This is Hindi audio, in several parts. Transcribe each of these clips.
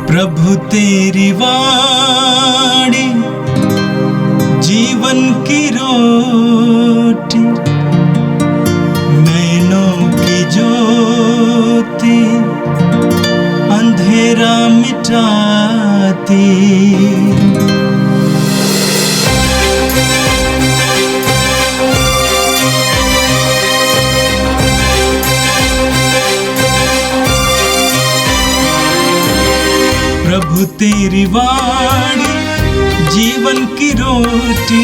प्रभु तेरी वाणी जीवन की रोटी, नैनों की ज्योति अंधेरा मिटाती। प्रभु तेरी वाणी जीवन की रोटी,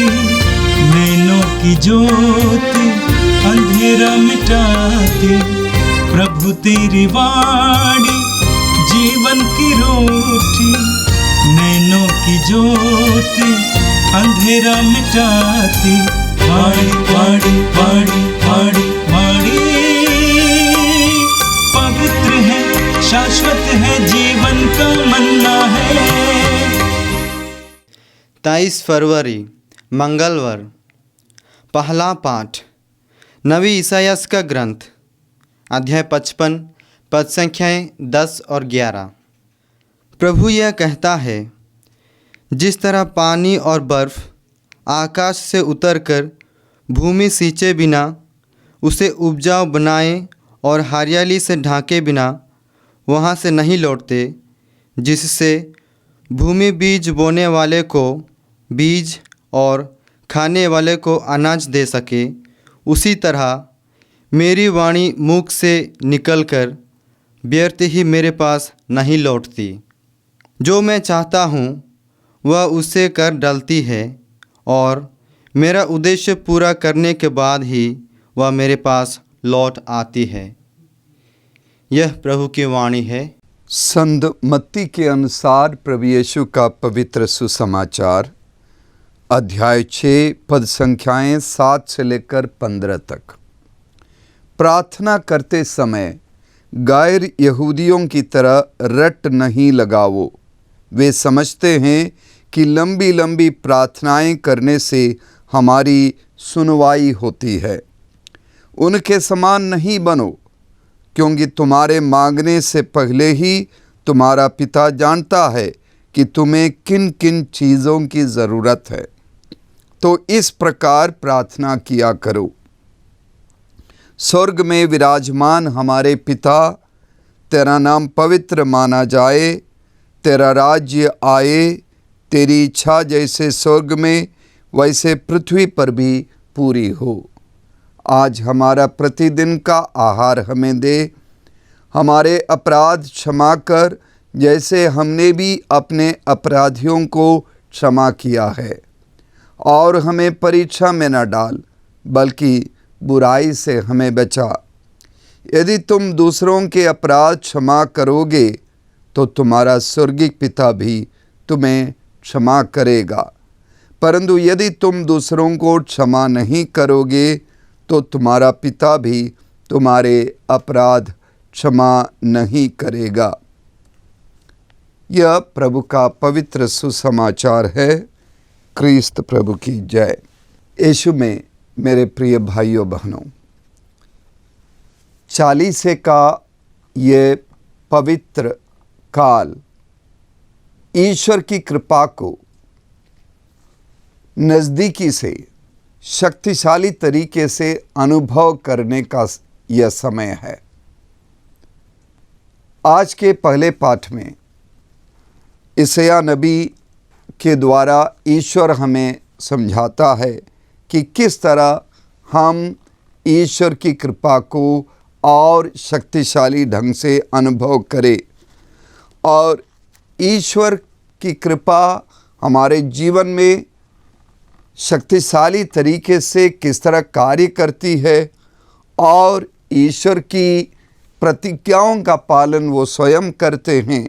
नैनों की ज्योति अंधेरा मिटाती। प्रभु तेरी वाणी जीवन की रोटी, नैनों की ज्योति अंधेरा मिटाती। वाणी वाणी वाणी वाणी वाणी पवित्र है, शाश्वत है, जीवन का मन्ना है। 23 फरवरी मंगलवार। पहला पाठ नबी ईसायास का ग्रंथ, अध्याय 55, पद संख्याएँ 10 और 11। प्रभु यह कहता है, जिस तरह पानी और बर्फ़ आकाश से उतरकर भूमि सींचे बिना उसे उपजाऊ बनाए और हरियाली से ढाके बिना वहाँ से नहीं लौटते, जिससे भूमि बीज बोने वाले को बीज और खाने वाले को अनाज दे सके, उसी तरह मेरी वाणी मुख से निकलकर व्यर्थ ही मेरे पास नहीं लौटती। जो मैं चाहता हूँ वह उससे कर डालती है, और मेरा उद्देश्य पूरा करने के बाद ही वह मेरे पास लौट आती है। यह प्रभु की वाणी है। संत मत्ती के अनुसार प्रभु यीशु का पवित्र सुसमाचार, अध्याय 6, पद संख्याएँ 7 से लेकर 15 तक। प्रार्थना करते समय गैर यहूदियों की तरह रट नहीं लगाओ। वे समझते हैं कि लंबी लंबी प्रार्थनाएं करने से हमारी सुनवाई होती है। उनके समान नहीं बनो, क्योंकि तुम्हारे मांगने से पहले ही तुम्हारा पिता जानता है कि तुम्हें किन किन चीज़ों की ज़रूरत है। तो इस प्रकार प्रार्थना किया करो। स्वर्ग में विराजमान हमारे पिता, तेरा नाम पवित्र माना जाए, तेरा राज्य आए, तेरी इच्छा जैसे स्वर्ग में वैसे पृथ्वी पर भी पूरी हो। आज हमारा प्रतिदिन का आहार हमें दे। हमारे अपराध क्षमा कर, जैसे हमने भी अपने अपराधियों को क्षमा किया है। और हमें परीक्षा में न डाल, बल्कि बुराई से हमें बचा। यदि तुम दूसरों के अपराध क्षमा करोगे, तो तुम्हारा स्वर्गीय पिता भी तुम्हें क्षमा करेगा। परंतु यदि तुम दूसरों को क्षमा नहीं करोगे, तो तुम्हारा पिता भी तुम्हारे अपराध क्षमा नहीं करेगा। यह प्रभु का पवित्र सुसमाचार है। क्रिस्त प्रभु की जय। यीशु में मेरे प्रिय भाइयों बहनों, चालीसे का ये पवित्र काल ईश्वर की कृपा को नज़दीकी से शक्तिशाली तरीके से अनुभव करने का यह समय है। आज के पहले पाठ में यशायाह नबी के द्वारा ईश्वर हमें समझाता है कि किस तरह हम ईश्वर की कृपा को और शक्तिशाली ढंग से अनुभव करें, और ईश्वर की कृपा हमारे जीवन में शक्तिशाली तरीके से किस तरह कार्य करती है, और ईश्वर की प्रतिज्ञाओं का पालन वो स्वयं करते हैं,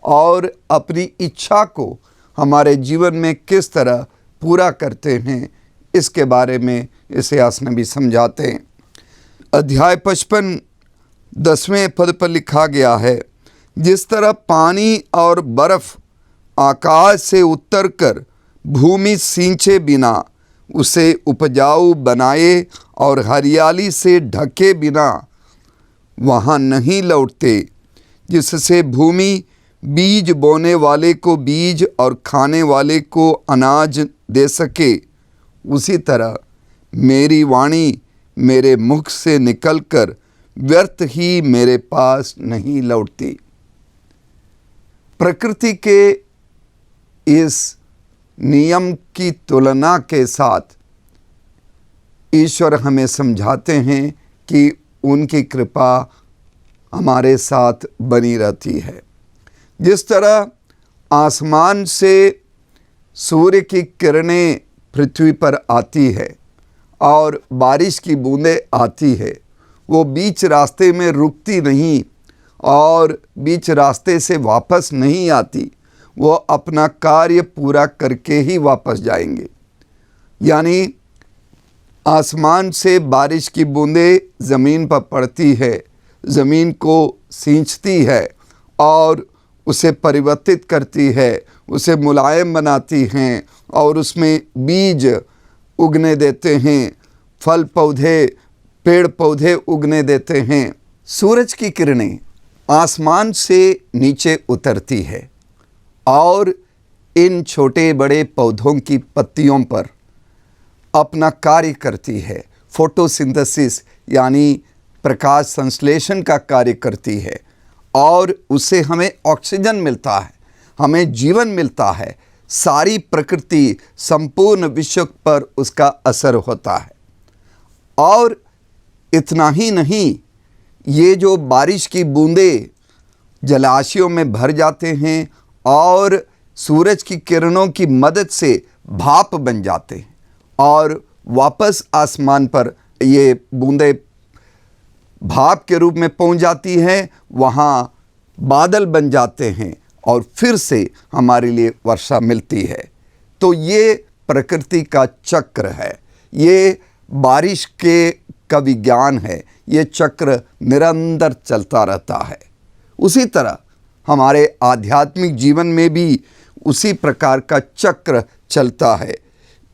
और अपनी इच्छा को हमारे जीवन में किस तरह पूरा करते हैं, इसके बारे में यशायाह नबी समझाते हैं। अध्याय 55 10वें पद पर लिखा गया है, जिस तरह पानी और बर्फ़ आकाश से उतरकर भूमि सींचे बिना उसे उपजाऊ बनाए और हरियाली से ढके बिना वहाँ नहीं लौटते, जिससे भूमि बीज बोने वाले को बीज और खाने वाले को अनाज दे सके, उसी तरह मेरी वाणी मेरे मुख से निकलकर व्यर्थ ही मेरे पास नहीं लौटती। प्रकृति के इस नियम की तुलना के साथ ईश्वर हमें समझाते हैं कि उनकी कृपा हमारे साथ बनी रहती है। जिस तरह आसमान से सूर्य की किरणें पृथ्वी पर आती है और बारिश की बूंदें आती है, वो बीच रास्ते में रुकती नहीं और बीच रास्ते से वापस नहीं आती, वो अपना कार्य पूरा करके ही वापस जाएंगे। यानी आसमान से बारिश की बूंदें ज़मीन पर पड़ती है, ज़मीन को सींचती है और उसे परिवर्तित करती है, उसे मुलायम बनाती हैं और उसमें बीज उगने देते हैं, फल पौधे, पेड़ पौधे उगने देते हैं। सूरज की किरणें आसमान से नीचे उतरती है और इन छोटे बड़े पौधों की पत्तियों पर अपना कार्य करती है। फोटोसिंथेसिस यानी प्रकाश संश्लेषण का कार्य करती है और उससे हमें ऑक्सीजन मिलता है, हमें जीवन मिलता है। सारी प्रकृति, संपूर्ण विश्व पर उसका असर होता है। और इतना ही नहीं, ये जो बारिश की बूंदें जलाशयों में भर जाते हैं और सूरज की किरणों की मदद से भाप बन जाते हैं और वापस आसमान पर ये बूंदें भाप के रूप में पहुंच जाती हैं, वहाँ बादल बन जाते हैं और फिर से हमारे लिए वर्षा मिलती है। तो ये प्रकृति का चक्र है, ये बारिश का विज्ञान है, ये चक्र निरंतर चलता रहता है। उसी तरह हमारे आध्यात्मिक जीवन में भी उसी प्रकार का चक्र चलता है।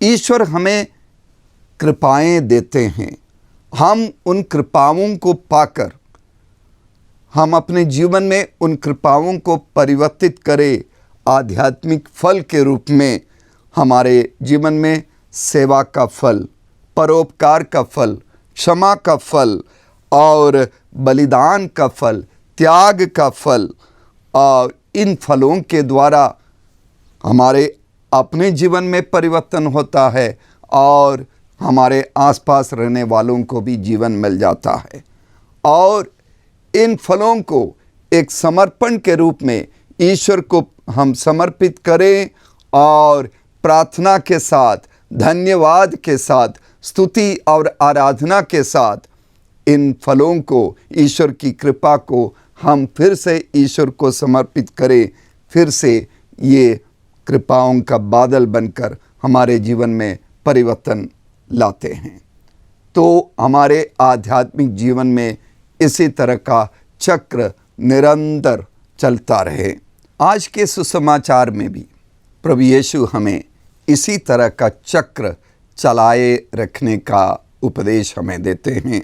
ईश्वर हमें कृपाएं देते हैं, हम उन कृपाओं को पाकर हम अपने जीवन में उन कृपाओं को परिवर्तित करें आध्यात्मिक फल के रूप में। हमारे जीवन में सेवा का फल, परोपकार का फल, क्षमा का फल और बलिदान का फल, त्याग का फल, और इन फलों के द्वारा हमारे अपने जीवन में परिवर्तन होता है और हमारे आसपास रहने वालों को भी जीवन मिल जाता है। और इन फलों को एक समर्पण के रूप में ईश्वर को हम समर्पित करें और प्रार्थना के साथ, धन्यवाद के साथ, स्तुति और आराधना के साथ इन फलों को, ईश्वर की कृपा को हम फिर से ईश्वर को समर्पित करें। फिर से ये कृपाओं का बादल बनकर हमारे जीवन में परिवर्तन लाते हैं। तो हमारे आध्यात्मिक जीवन में इसी तरह का चक्र निरंतर चलता रहे। आज के सुसमाचार में भी प्रभु यीशु हमें इसी तरह का चक्र चलाए रखने का उपदेश हमें देते हैं।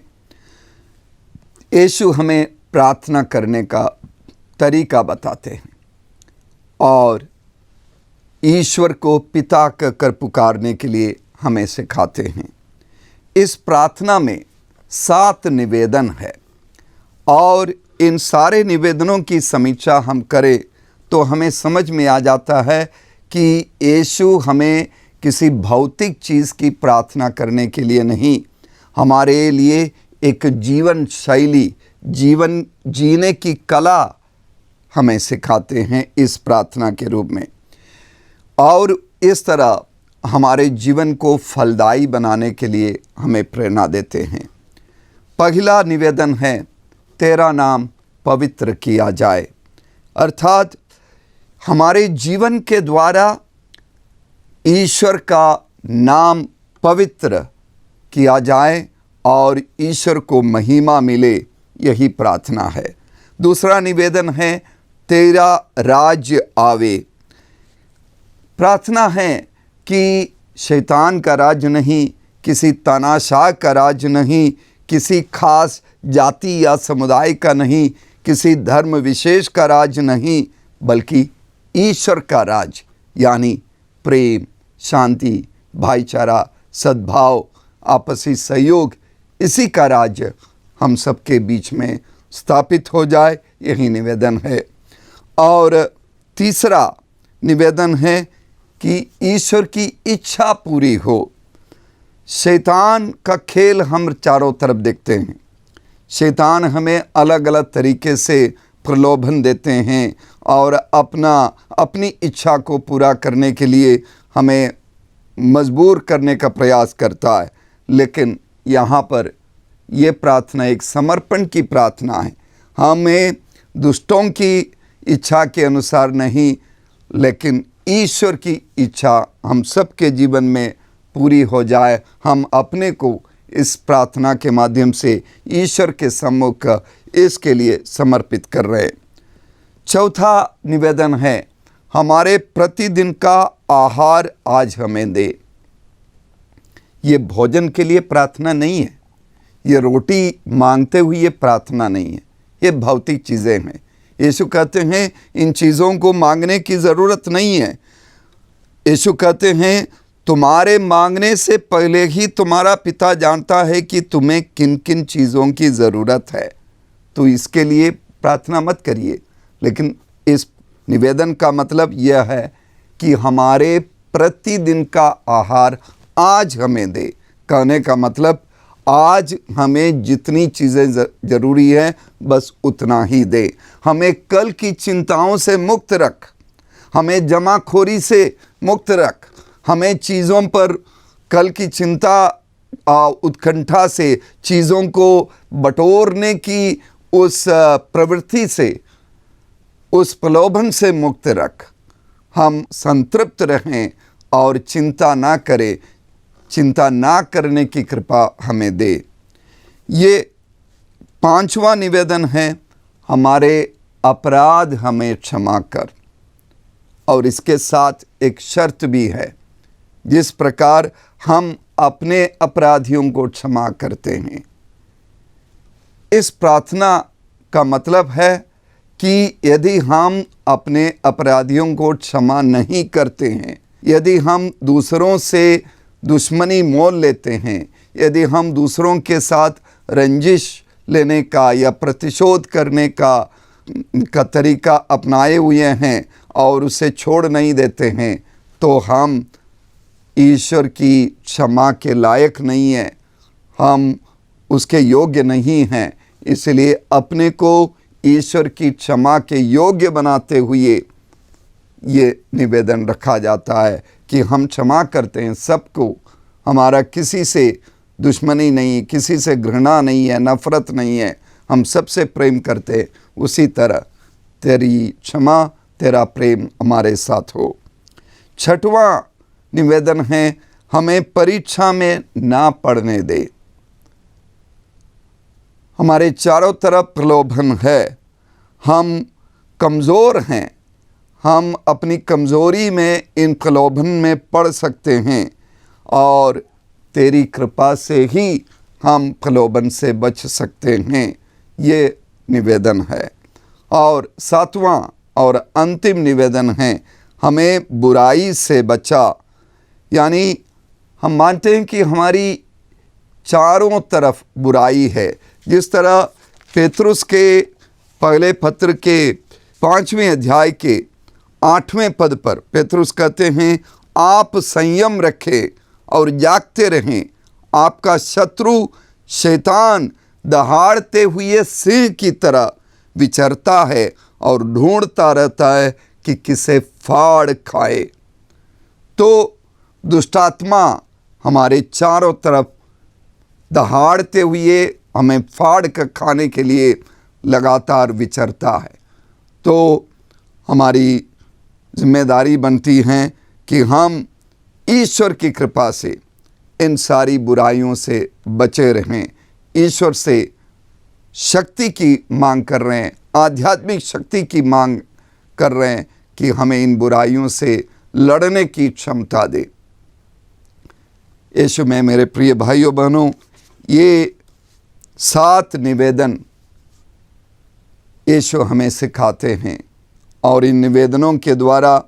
यीशु हमें प्रार्थना करने का तरीका बताते हैं और ईश्वर को पिता कहकर पुकारने के लिए हमें सिखाते हैं। इस प्रार्थना में 7 निवेदन है और इन सारे निवेदनों की समीक्षा हम करें तो हमें समझ में आ जाता है कि यीशु हमें किसी भौतिक चीज़ की प्रार्थना करने के लिए नहीं, हमारे लिए एक जीवन शैली, जीवन जीने की कला हमें सिखाते हैं इस प्रार्थना के रूप में। और इस तरह हमारे जीवन को फलदायी बनाने के लिए हमें प्रेरणा देते हैं। पहला निवेदन है, तेरा नाम पवित्र किया जाए, अर्थात हमारे जीवन के द्वारा ईश्वर का नाम पवित्र किया जाए और ईश्वर को महिमा मिले, यही प्रार्थना है। दूसरा निवेदन है, तेरा राज्य आवे। प्रार्थना है कि शैतान का राज्य नहीं, किसी तानाशाह का राज्य नहीं, किसी खास जाति या समुदाय का नहीं, किसी धर्म विशेष का राज्य नहीं, बल्कि ईश्वर का राज यानी प्रेम, शांति, भाईचारा, सद्भाव, आपसी सहयोग, इसी का राज्य हम सबके बीच में स्थापित हो जाए, यही निवेदन है। और तीसरा निवेदन है कि ईश्वर की इच्छा पूरी हो। शैतान का खेल हम चारों तरफ देखते हैं। शैतान हमें अलग अलग तरीके से प्रलोभन देते हैं और अपनी इच्छा को पूरा करने के लिए हमें मजबूर करने का प्रयास करता है। लेकिन यहाँ पर ये प्रार्थना एक समर्पण की प्रार्थना है। हमें दुष्टों की इच्छा के अनुसार नहीं, लेकिन ईश्वर की इच्छा हम सबके जीवन में पूरी हो जाए। हम अपने को इस प्रार्थना के माध्यम से ईश्वर के सम्मुख इसके लिए समर्पित कर रहे हैं। चौथा निवेदन है, हमारे प्रतिदिन का आहार आज हमें दे। ये भोजन के लिए प्रार्थना नहीं है, ये रोटी मांगते हुए ये प्रार्थना नहीं है, ये भौतिक चीज़ें हैं। यीशु कहते हैं इन चीज़ों को मांगने की ज़रूरत नहीं है। यीशु कहते हैं तुम्हारे मांगने से पहले ही तुम्हारा पिता जानता है कि तुम्हें किन किन चीज़ों की ज़रूरत है, तो इसके लिए प्रार्थना मत करिए। लेकिन इस निवेदन का मतलब यह है कि हमारे प्रतिदिन का आहार आज हमें दे। कहने का मतलब आज हमें जितनी चीज़ें ज़रूरी हैं बस उतना ही दे। हमें कल की चिंताओं से मुक्त रख, हमें जमाखोरी से मुक्त रख, हमें चीज़ों पर कल की चिंता उत्कंठा से, चीज़ों को बटोरने की उस प्रवृत्ति से, उस प्रलोभन से मुक्त रख। हम संतृप्त रहें और चिंता ना करें, चिंता ना करने की कृपा हमें दे। ये पांचवा निवेदन है, हमारे अपराध हमें क्षमा कर। और इसके साथ एक शर्त भी है, जिस प्रकार हम अपने अपराधियों को क्षमा करते हैं। इस प्रार्थना का मतलब है कि यदि हम अपने अपराधियों को क्षमा नहीं करते हैं, यदि हम दूसरों से दुश्मनी मोल लेते हैं, यदि हम दूसरों के साथ रंजिश लेने का या प्रतिशोध करने का तरीका अपनाए हुए हैं और उसे छोड़ नहीं देते हैं, तो हम ईश्वर की क्षमा के लायक नहीं हैं, हम उसके योग्य नहीं हैं। इसलिए अपने को ईश्वर की क्षमा के योग्य बनाते हुए ये निवेदन रखा जाता है कि हम क्षमा करते हैं सबको। हमारा किसी से दुश्मनी नहीं, किसी से घृणा नहीं है, नफ़रत नहीं है, हम सबसे प्रेम करते हैं। उसी तरह तेरी क्षमा, तेरा प्रेम हमारे साथ हो। छठवां निवेदन है, हमें परीक्षा में ना पड़ने दे। हमारे चारों तरफ प्रलोभन है, हम कमज़ोर हैं, हम अपनी कमज़ोरी में इन प्रलोभन में पड़ सकते हैं और तेरी कृपा से ही हम प्रलोभन से बच सकते हैं। ये निवेदन है। और सातवां और अंतिम निवेदन है, हमें बुराई से बचा। यानी हम मानते हैं कि हमारी चारों तरफ बुराई है। जिस तरह पेतरुस के पहले पत्र के 5वें अध्याय के 8वें पद पर पेतरुस कहते हैं, आप संयम रखें और जागते रहें। आपका शत्रु शैतान दहाड़ते हुए सिंह की तरह विचरता है और ढूंढता रहता है कि किसे फाड़ खाए। तो दुष्टात्मा हमारे चारों तरफ दहाड़ते हुए हमें फाड़ कर खाने के लिए लगातार विचरता है। तो हमारी जिम्मेदारी बनती है कि हम ईश्वर की कृपा से इन सारी बुराइयों से बचे रहें। ईश्वर से शक्ति की मांग कर रहे हैं, आध्यात्मिक शक्ति की मांग कर रहे हैं कि हमें इन बुराइयों से लड़ने की क्षमता दे। यीशु में मेरे प्रिय भाइयों बहनों, ये 7 निवेदन यीशु हमें सिखाते हैं और इन निवेदनों के द्वारा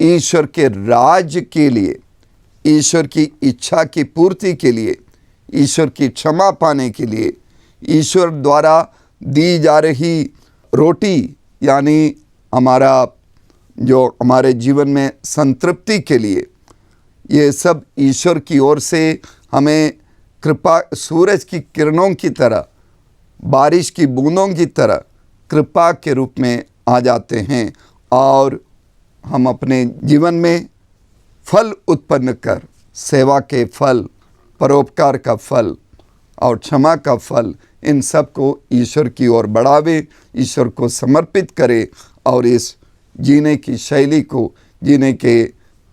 ईश्वर के राज्य के लिए, ईश्वर की इच्छा की पूर्ति के लिए, ईश्वर की क्षमा पाने के लिए, ईश्वर द्वारा दी जा रही रोटी यानी हमारे जीवन में संतृप्ति के लिए, ये सब ईश्वर की ओर से हमें कृपा, सूरज की किरणों की तरह, बारिश की बूंदों की तरह कृपा के रूप में आ जाते हैं और हम अपने जीवन में फल उत्पन्न कर, सेवा के फल, परोपकार का फल और क्षमा का फल, इन सब को ईश्वर की ओर बढ़ावे, ईश्वर को समर्पित करे और इस जीने की शैली को, जीने के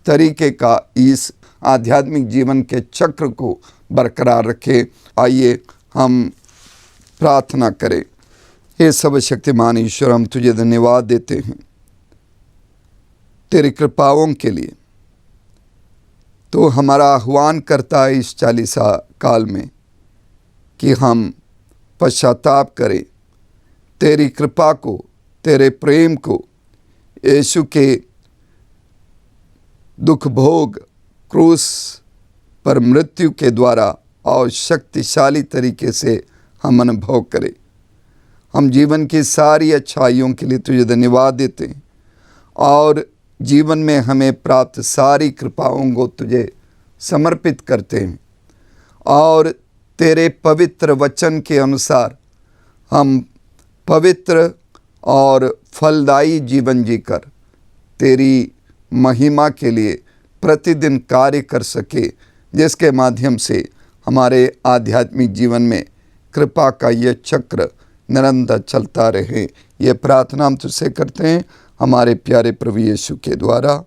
तरीके का, इस आध्यात्मिक जीवन के चक्र को बरकरार रखे। आइए हम प्रार्थना करें। हे सर्वशक्तिमान ईश्वर, हम तुझे धन्यवाद देते हैं तेरी कृपाओं के लिए। तो हमारा आह्वान करता है इस 40 काल में कि हम पश्चाताप करें, तेरी कृपा को, तेरे प्रेम को, यीशु के दुख भोग, क्रूस पर मृत्यु के द्वारा और शक्तिशाली तरीके से हम अनुभव करें। हम जीवन की सारी अच्छाइयों के लिए तुझे धन्यवाद देते हैं और जीवन में हमें प्राप्त सारी कृपाओं को तुझे समर्पित करते हैं और तेरे पवित्र वचन के अनुसार हम पवित्र और फलदायी जीवन जीकर तेरी महिमा के लिए प्रतिदिन कार्य कर सके, जिसके माध्यम से हमारे आध्यात्मिक जीवन में कृपा का ये चक्र निरंतर चलता रहे। ये प्रार्थना हम तुझसे करते हैं हमारे प्यारे प्रभु यीशु के द्वारा,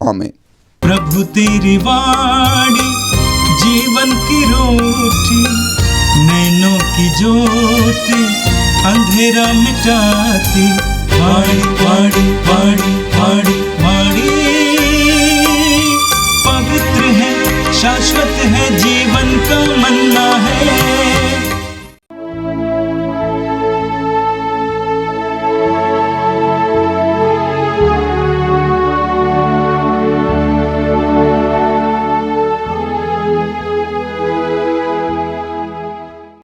आमीन। प्रभु तेरी वाणी जीवन की रोटी, नैनों की ज्योति अंधेरा मिटाती, वाणी वाणी वाणी वाणी वाणी